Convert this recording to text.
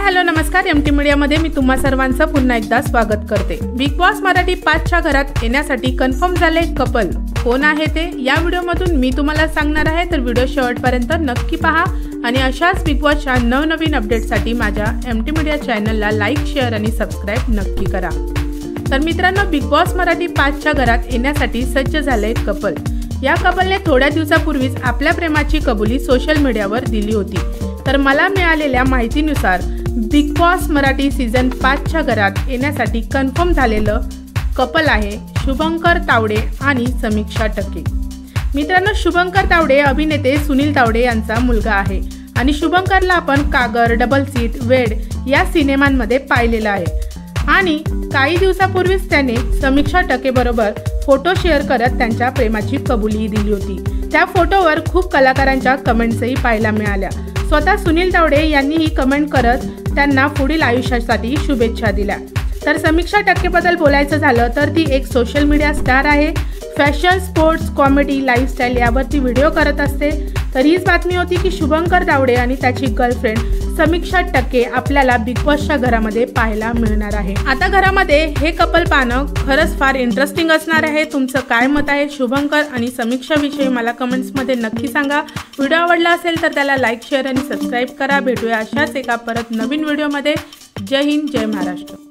Hello नमस्कार। MT मीडियामध्ये मी तुम्हा सर्वांचं पुन्हा एकदा स्वागत करते। बिग बॉस मराठी 5च्या घरात येण्यासाठी कन्फर्म झाले कपल। कोण आहे ते या व्हिडिओमधून मी तुम्हाला सांगणार आहे, तर व्हिडिओ शेवटपर्यंत नक्की पहा आणि अशाच बिग बॉसच्या नवनवीन अपडेट्ससाठी माझ्या एमटी मीडिया चॅनलला लाईक, शेअर आणि सबस्क्राईब नक्की करा। तर मित्रांनो, बिग बॉस मराठी 5च्या घरात येण्यासाठी सज्ज झाले कपल। या कपलने थोड्या दिवसापूर्वीच आपल्या प्रेमाची कबुली सोशल मीडियावर दिली होती। तर मला मिळालेल्या माहितीनुसार बिग बॉस मराठी सीझन 5च्या घरात येण्यासाठी कन्फर्म झालेलं कपल आहे शुभंकर तावडे आणि समीक्षा टक्के। मित्रांनो, शुभंकर तावडे अभिनेते सुनील तावडे यांचा मुलगा आहे आणि शुभंकरला आपण कागर, डबल सीट, वेड या सिनेमांमध्ये पाहिलेलं आहे आणि काही दिवसापूर्वीच त्याने समीक्षा टक्के बरोबर फोटो शेअर करत त्यांच्या प्रेमाची कबुली दिली होती। त्या फोटोवर खूप कलाकारांच्या कमेंट्सही पाहायला मिळाल्या। स्वतः सुनील तावडे यांनीही कमेंट करत त्यांना पुढील आयुष्यासाठी शुभेच्छा दिल्या। तर समीक्षा टक्केबद्दल बोलायचं झालं तर ती एक सोशल मीडिया स्टार आहे। फॅशन, स्पोर्ट्स, कॉमेडी, लाईफस्टाईल यावरती व्हिडिओ करत असते। तर हीच बातमी होती की शुभंकर तावडे आणि त्याची गर्लफ्रेंड समीक्षा टक्के आपल्याला बिग बॉसच्या घरामध्ये पाहायला मिळणार आहे। आता घरामध्ये हे कपल पाहणं खरंच फार इंटरेस्टिंग असणार आहे। तुमचं काय मत आहे शुभंकर आणि समीक्षा विषयी मला कमेंट्समध्ये नक्की सांगा। व्हिडिओ आवडला असेल तर त्याला लाईक, शेअर आणि सबस्क्राईब करा। भेटूया अशाच एका परत नवीन व्हिडिओमध्ये। जय हिंद, जय महाराष्ट्र।